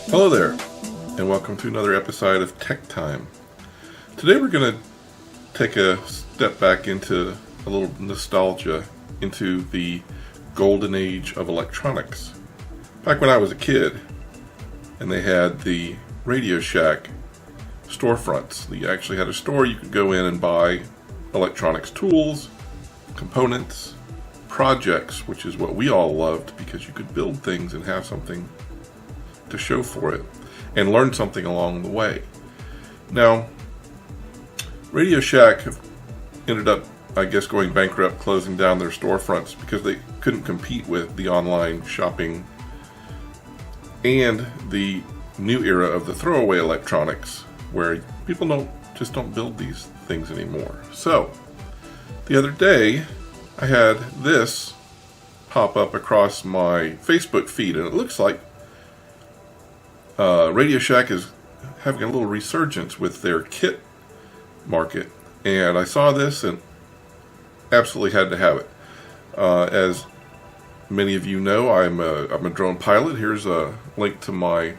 Hello there, and welcome to another episode of Tech Time. Today we're going to take a step back into a little nostalgia into the golden age of electronics. Back when I was a kid, and they had the Radio Shack storefronts. You actually had a store you could go in and buy electronics tools, components, projects, which is what we all loved because you could build things and have something to show for it and learn something along the way. Now, Radio Shack ended up, I guess, going bankrupt, closing down their storefronts because they couldn't compete with the online shopping and the new era of the throwaway electronics where people don't build these things anymore. So, the other day, I had this pop up across my Facebook feed, and it looks like Radio Shack is having a little resurgence with their kit market, and I saw this and absolutely had to have it. As many of you know, I'm a drone pilot. Here's a link to my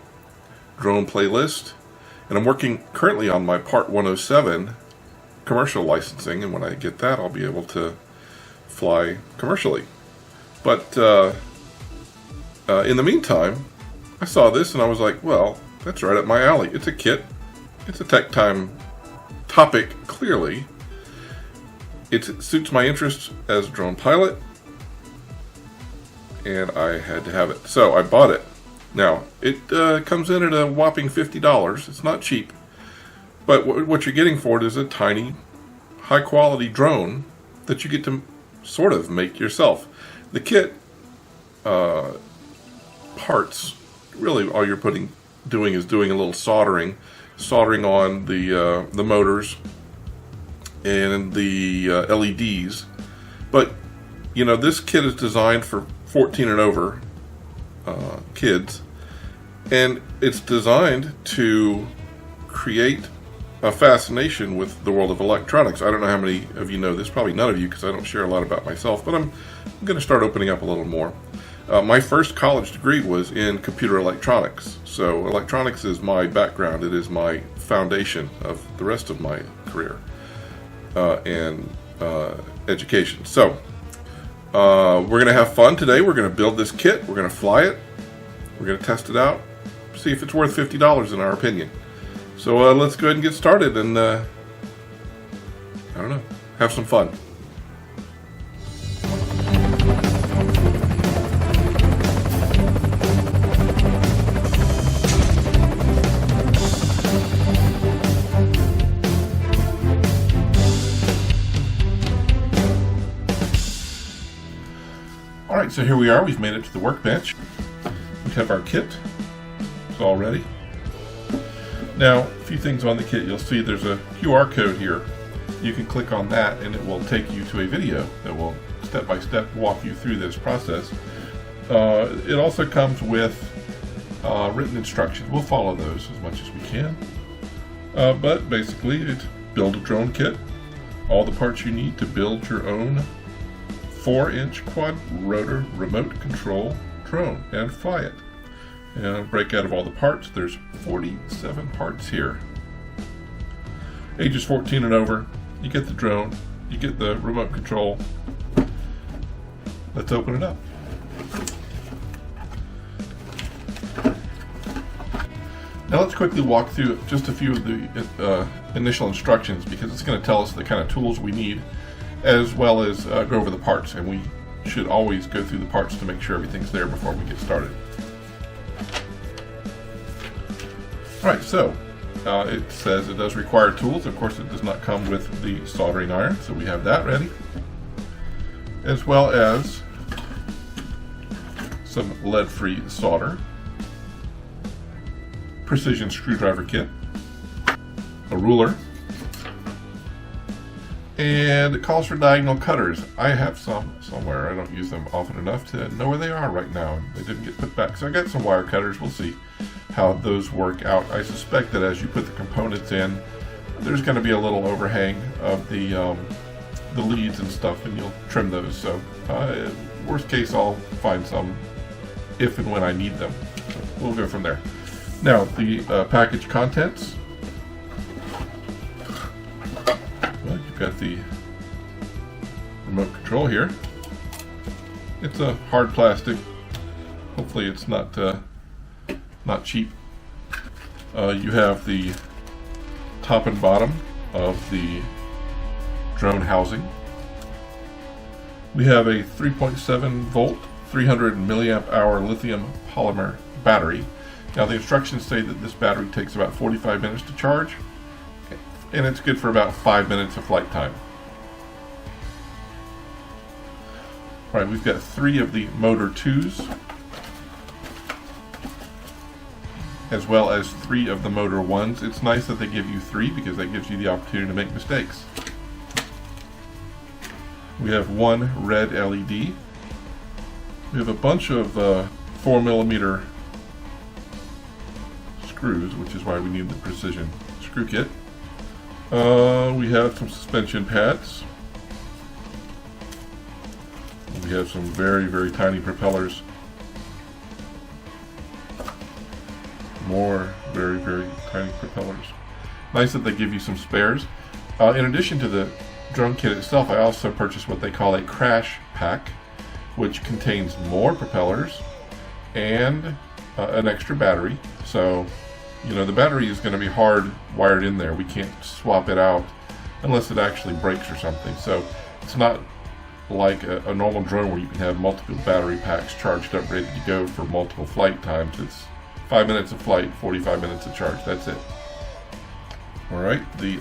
drone playlist, and I'm working currently on my Part 107 commercial licensing, and when I get that, I'll be able to fly commercially. But in the meantime, I saw this and I was like, well, that's right up my alley. It's a kit. It's a Tech Time topic, clearly. It suits my interests as a drone pilot, and I had to have it. So I bought it. Now, it comes in at a whopping $50. It's not cheap, but what you're getting for it is a tiny, high-quality drone that you get to sort of make yourself. The kit parts, really all you're doing is doing a little soldering on the motors and the LEDs. But you know, this kit is designed for 14 and over kids, and it's designed to create a fascination with the world of electronics. I don't know how many of you know this, probably none of you, because I don't share a lot about myself, but I'm going to start opening up a little more. My first college degree was in computer electronics, so electronics is my background. It is my foundation of the rest of my career and education. So we're going to have fun today. We're going to build this kit. We're going to fly it. We're going to test it out, see if it's worth $50 in our opinion. So let's go ahead and get started and, I don't know, have some fun. Alright, so here we are. We've made it to the workbench. We have our kit. It's all ready. Now, a few things on the kit. You'll see there's a QR code here. You can click on that and it will take you to a video that will step-by-step walk you through this process. It also comes with written instructions. We'll follow those as much as we can. But basically, it's build a drone kit. All the parts you need to build your own 4-inch quad rotor remote control drone and fly it. And break out of all the parts. There's 47 parts here. Ages 14 and over. You get the drone. You get the remote control. Let's open it up. Now let's quickly walk through just a few of the initial instructions, because it's going to tell us the kind of tools we need, as well as go over the parts. And we should always go through the parts to make sure everything's there before we get started. Alright, so it says it does require tools. Of course, it does not come with the soldering iron, so we have that ready. As well as some lead-free solder, precision screwdriver kit, a ruler, and it calls for diagonal cutters. I have some somewhere. I don't use them often enough to know where they are right now. They didn't get put back. So I got some wire cutters. We'll see how those work out. I suspect that as you put the components in, there's going to be a little overhang of the leads and stuff, and you'll trim those. So worst case, I'll find some if and when I need them. we'll go from there. Now, the package contents. Well, you've got the remote control here. It's a hard plastic. Hopefully it's not cheap. You have the top and bottom of the drone housing. We have a 3.7 volt, 300 milliamp hour lithium polymer battery. Now the instructions say that this battery takes about 45 minutes to charge, and it's good for about 5 minutes of flight time. All right, we've got 3 of the motor 2s, as well as 3 of the motor 1s. It's nice that they give you 3 because that gives you the opportunity to make mistakes. We have 1 red LED. We have a bunch of 4mm screws, which is why we need the precision screw kit. We have some suspension pads. We have some very, very tiny propellers. More very, very tiny propellers. Nice that they give you some spares. In addition to the drone kit itself, I also purchased what they call a crash pack, which contains more propellers and an extra battery. So, you know, the battery is going to be hard wired in there. We can't swap it out unless it actually breaks or something. So it's not like a normal drone where you can have multiple battery packs charged up, ready to go for multiple flight times. It's 5 minutes of flight, 45 minutes of charge. That's it. All right, they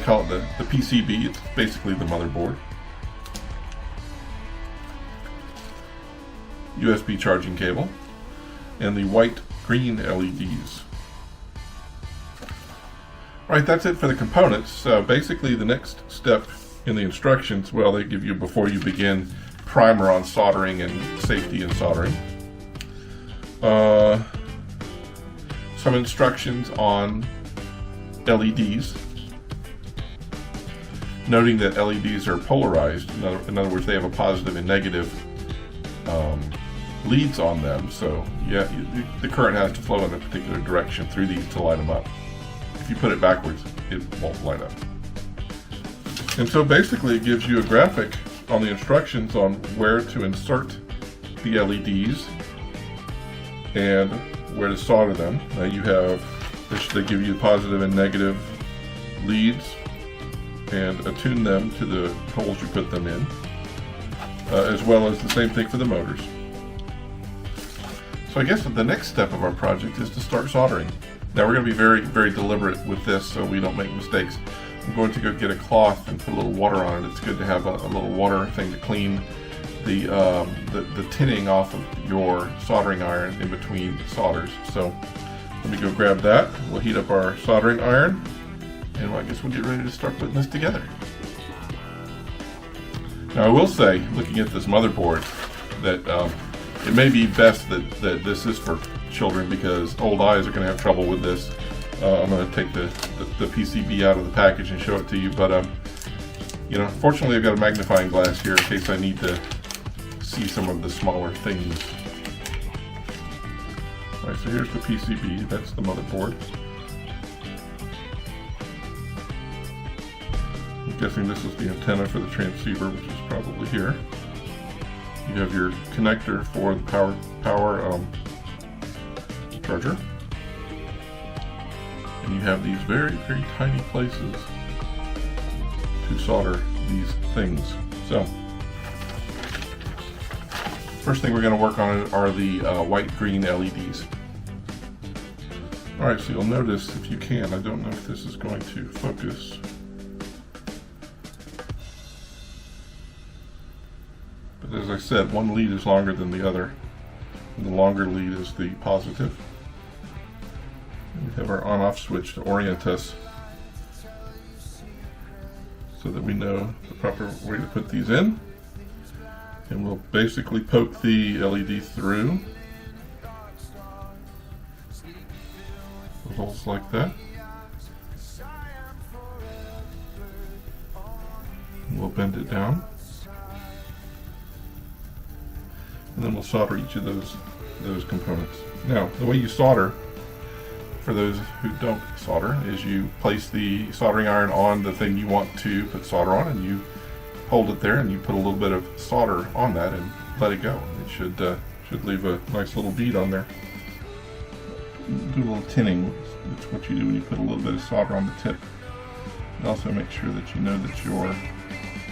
call it the PCB. It's basically the motherboard. USB charging cable, and the white-green LEDs. All right, that's it for the components. So basically the next step in the instructions, well, they give you, before you begin, primer on soldering and safety in soldering. Some instructions on LEDs, noting that LEDs are polarized. In other words, they have a positive and negative leads on them. So yeah, the current has to flow in a particular direction through these to light them up. If you put it backwards, it won't light up. And so basically it gives you a graphic on the instructions on where to insert the LEDs and where to solder them. Now you have, they give you positive and negative leads and attune them to the holes you put them in, as well as the same thing for the motors. So I guess the next step of our project is to start soldering. Now we're going to be very, very deliberate with this so we don't make mistakes. I'm going to go get a cloth and put a little water on it. It's good to have a little water thing to clean the tinning off of your soldering iron in between solders. So let me go grab that. We'll heat up our soldering iron, and I guess we'll get ready to start putting this together. Now I will say, looking at this motherboard, that it may be best that this is for children because old eyes are going to have trouble with this. I'm going to take the PCB out of the package and show it to you, but you know, fortunately I've got a magnifying glass here in case I need to see some of the smaller things. Alright, so here's the PCB, that's the motherboard. I'm guessing this is the antenna for the transceiver, which is probably here. You have your connector for the power charger. And you have these very, very tiny places to solder these things. So, first thing we're going to work on are the white-green LEDs. Alright, so you'll notice, if you can, I don't know if this is going to focus. But as I said, one lead is longer than the other. And the longer lead is the positive. We have our on-off switch to orient us so that we know the proper way to put these in. And we'll basically poke the LED through with holes like that. And we'll bend it down. and then we'll solder each of those components. Now, the way you solder, for those who don't solder, is you place the soldering iron on the thing you want to put solder on, and you hold it there, and you put a little bit of solder on that and let it go. It should leave a nice little bead on there. Do a little tinning. That's what you do when you put a little bit of solder on the tip. And also make sure that you know that your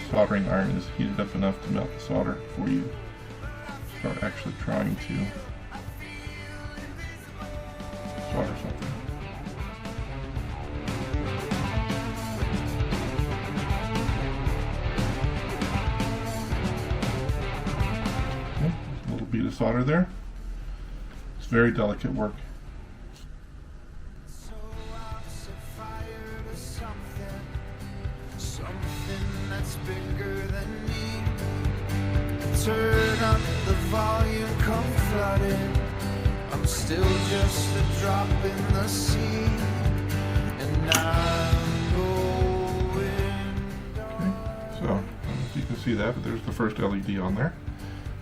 soldering iron is heated up enough to melt the solder before you start actually trying to solder something. Okay, a little bead of solder there. It's very delicate work. Turn up the volume, come flooding. I'm still just a drop in the sea, and I'm going. Okay, so I don't know if you can see that, but there's the first LED on there.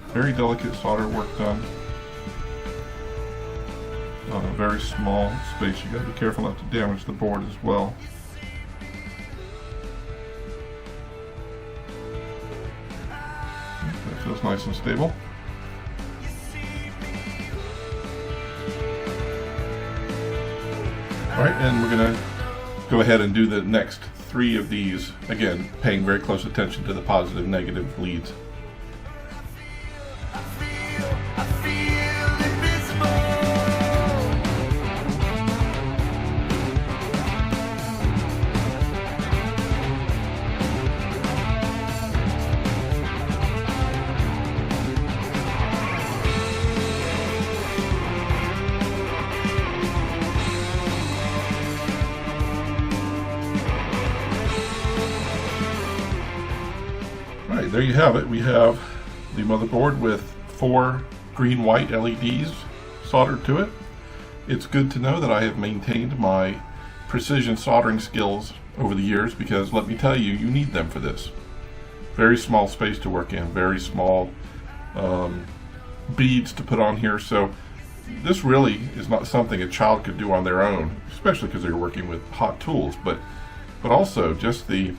Very delicate solder work done on a very small space. You got to be careful not to damage the board as well. Feels nice and stable. Alright, and we're going to go ahead and do the next 3 of these, again, paying very close attention to the positive and negative leads. There you have it. We have the motherboard with 4 green-white LEDs soldered to it. It's good to know that I have maintained my precision soldering skills over the years, because let me tell you, you need them for this. Very small space to work in, very small beads to put on here, so this really is not something a child could do on their own, especially because they're working with hot tools, but also just the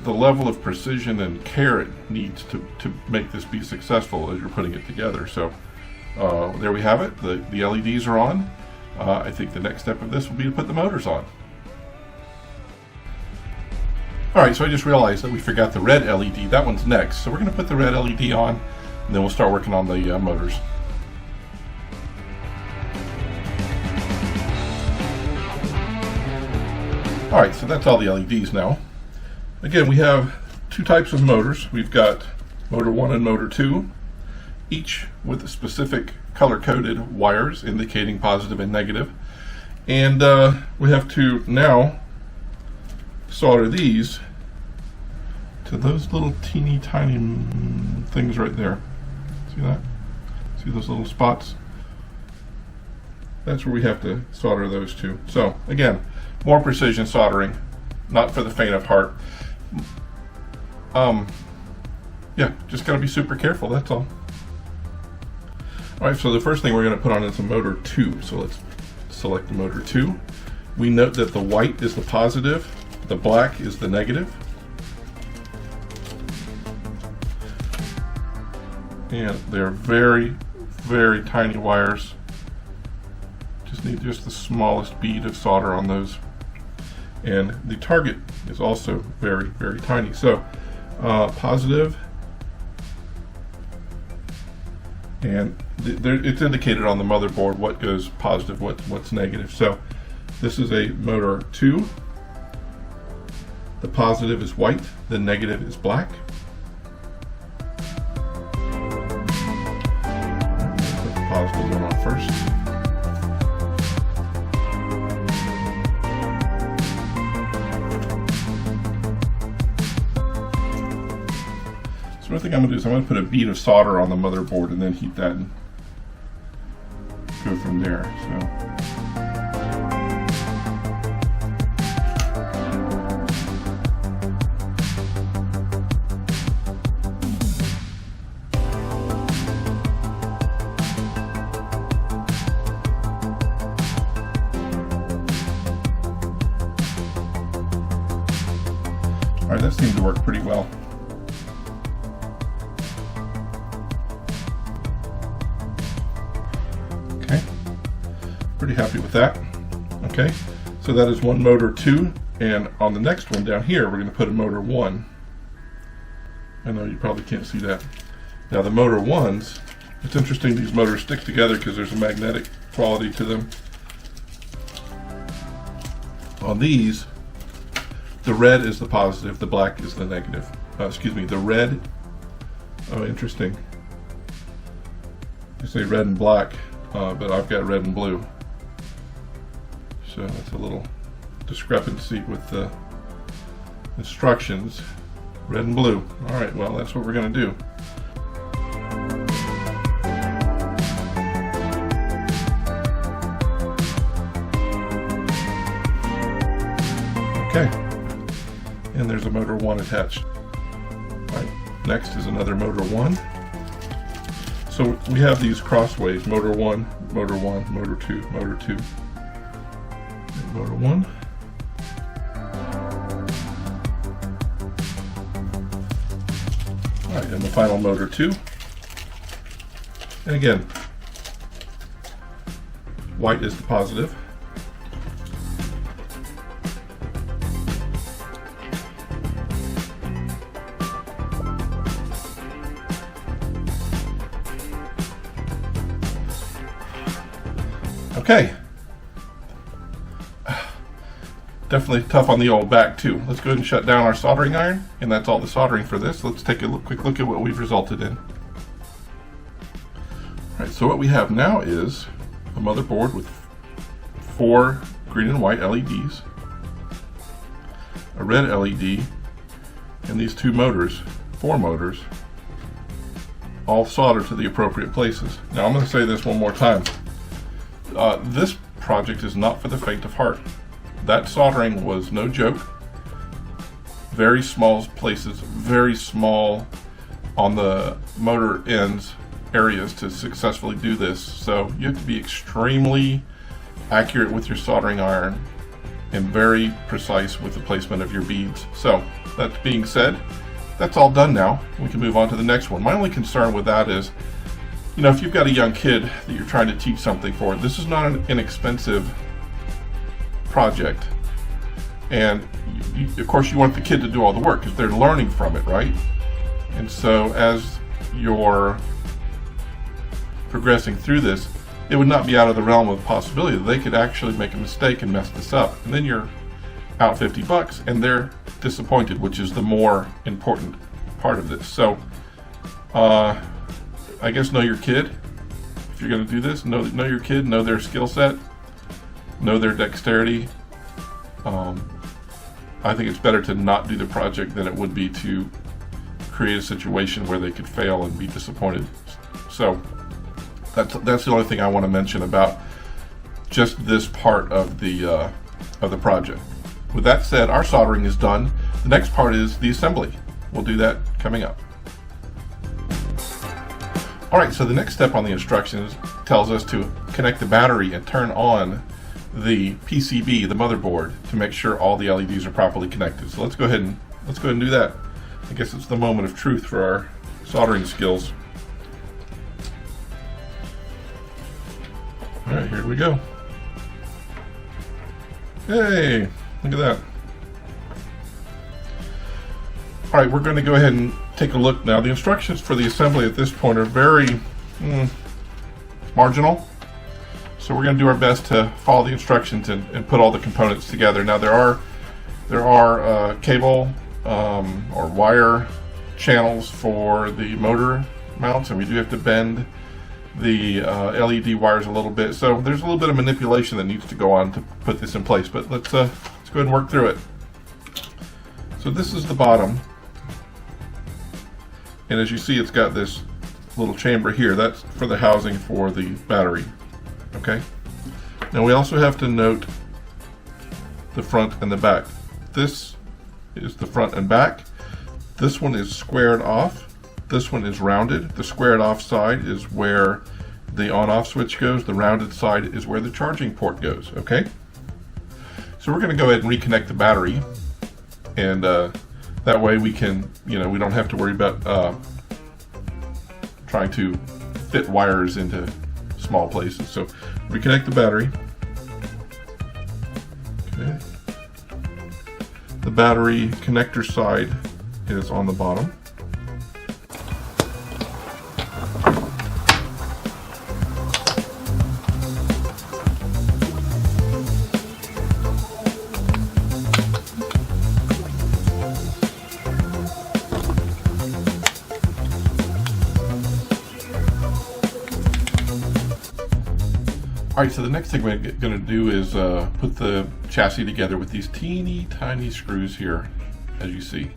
level of precision and care it needs to make this be successful as you're putting it together. So there we have it. The LEDs are on. I think the next step of this will be to put the motors on. Alright, so I just realized that we forgot the red LED. That one's next. So we're going to put the red LED on, and then we'll start working on the motors. Alright, so that's all the LEDs now. Again, we have 2 types of motors. We've got motor 1 and motor 2, each with specific color-coded wires indicating positive and negative. And we have to now solder these to those little teeny tiny things right there. See that? See those little spots? That's where we have to solder those to. So again, more precision soldering, not for the faint of heart. Yeah, just gotta be super careful, that's all. Alright, so the first thing we're gonna put on is a motor 2. So let's select the motor 2. We note that the white is the positive, the black is the negative. And they're very, very tiny wires. Just need just the smallest bead of solder on those. And the target is also very, very tiny. So positive, and it's indicated on the motherboard what goes positive, what's negative. So this is a motor 2. The positive is white, the negative is black. Put the positive one on first. So what I think I'm going to do is I'm going to put a bead of solder on the motherboard and then heat that and go from there. Alright, that seemed to work pretty well. Okay, pretty happy with that. Okay, so that is one motor 2, and on the next one down here we're going to put a motor 1. I know you probably can't see that. Now the motor 1s, it's interesting these motors stick together because there's a magnetic quality to them. On these, the red is the positive, the black is the negative. The red, oh interesting. You say red and black, but I've got red and blue. So that's a little discrepancy with the instructions. Red and blue. Alright, well that's what we're going to do. Okay, and there's a motor 1 attached. Alright, next is another motor 1. So we have these crossways, motor 1, motor 1, motor 2, motor 2, and motor 1. Alright, and the final motor 2. And again, white is the positive. Okay. Definitely tough on the old back too. Let's go ahead and shut down our soldering iron, and that's all the soldering for this. Let's take a quick look at what we've resulted in. Alright, so what we have now is a motherboard with 4 green and white LEDs, a red LED, and these 2 motors, 4 motors, all soldered to the appropriate places. Now I'm going to say this one more time. This project is not for the faint of heart. That soldering was no joke. Very small places, very small on the motor ends areas to successfully do this. So you have to be extremely accurate with your soldering iron and very precise with the placement of your beads. So that being said, that's all done now. We can move on to the next one. My only concern with that is, you know, if you've got a young kid that you're trying to teach something for, this is not an inexpensive project. And of course you want the kid to do all the work because they're learning from it, right? And so as you're progressing through this, it would not be out of the realm of possibility that they could actually make a mistake and mess this up. And then you're out $50 and they're disappointed, which is the more important part of this. So I guess know your kid. If you're going to do this, know your kid, know their skill set, know their dexterity. I think it's better to not do the project than it would be to create a situation where they could fail and be disappointed. So that's the only thing I want to mention about just this part of the project. With that said, our soldering is done. The next part is the assembly. We'll do that coming up. Alright, so the next step on the instructions tells us to connect the battery and turn on the PCB, the motherboard, to make sure all the LEDs are properly connected. So let's go ahead and do that. I guess it's the moment of truth for our soldering skills. Alright, here we go. Hey, look at that. Alright, we're going to go ahead and take a look now. The instructions for the assembly at this point are very marginal. So we're going to do our best to follow the instructions and put all the components together. Now there are cable or wire channels for the motor mounts, and we do have to bend the LED wires a little bit. So there's a little bit of manipulation that needs to go on to put this in place. But let's go ahead and work through it. So this is the bottom, and as you see, it's got this little chamber here. That's for the housing for the battery. Okay. Now we also have to note the front and the back. This is the front and back. This one is squared off. This one is rounded. The squared off side is where the on-off switch goes. The rounded side is where the charging port goes. Okay. So we're going to go ahead and reconnect the battery and That way we can, we don't have to worry about trying to fit wires into small places. So reconnect the battery. Okay. The battery connector side is on the bottom. Alright, so the next thing we're going to do is put the chassis together with these teeny tiny screws here, as you see.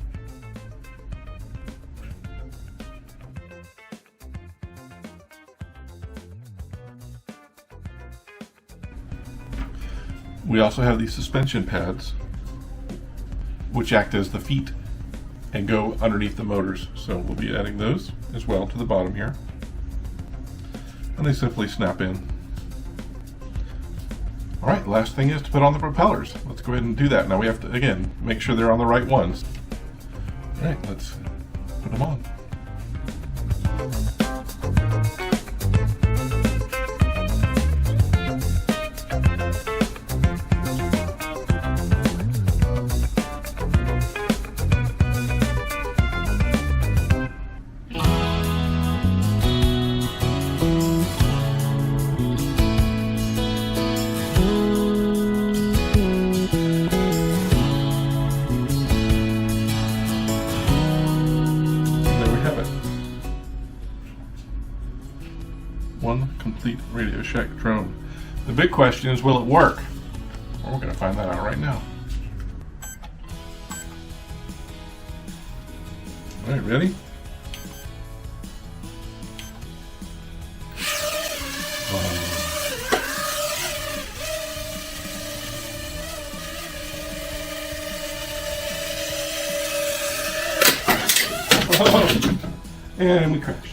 We also have these suspension pads, which act as the feet and go underneath the motors. So we'll be adding those as well to the bottom here. And they simply snap in. Alright, last thing is to put on the propellers. Let's go ahead and do that. Now we have to, again, make sure they're on the right ones. Alright, let's put them on. One complete Radio Shack drone. The big question is, will it work? Well, we're going to find that out right now. Alright, ready? And we crashed.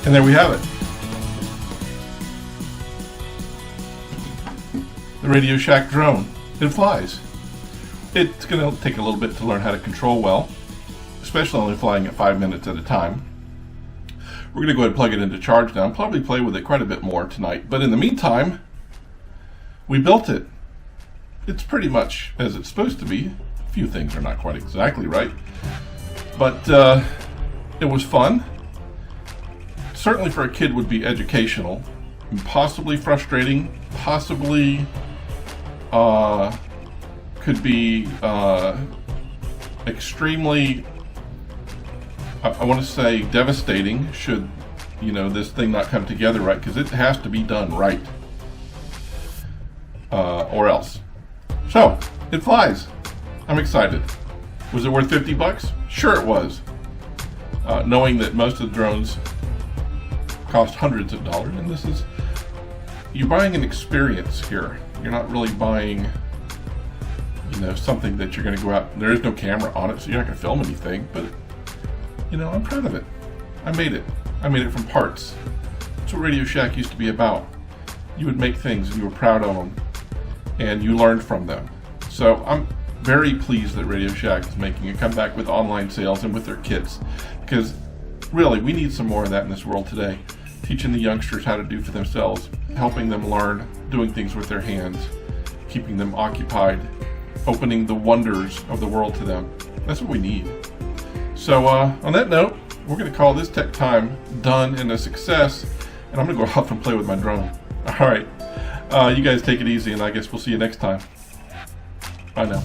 And there we have it. The Radio Shack drone. It flies. It's going to take a little bit to learn how to control well, especially only flying at 5 minutes at a time. We're going to go ahead and plug it into charge now and probably play with it quite a bit more tonight. But in the meantime, we built it. It's pretty much as it's supposed to be. A few things are not quite exactly right. But it was fun. Certainly for a kid would be educational, and possibly frustrating, possibly could be extremely, I want to say, devastating should, this thing not come together right, because it has to be done right, or else. So, it flies. I'm excited. Was it worth $50? Sure it was. Knowing that most of the drones cost hundreds of dollars, and you're buying an experience here. You're not really buying, something that you're going to go out. There is no camera on it, so you're not going to film anything. But I'm proud of it. I made it. I made it from parts. That's what Radio Shack used to be about. You would make things, and you were proud of them, and you learned from them. So I'm very pleased that Radio Shack is making a comeback with online sales and with their kits, because really we need some more of that in this world today. Teaching the youngsters how to do for themselves, helping them learn, doing things with their hands, keeping them occupied, opening the wonders of the world to them. That's what we need. So on that note, we're going to call this Tech Time done and a success, and I'm going to go off and play with my drone. All right, you guys take it easy, and I guess we'll see you next time. Bye now.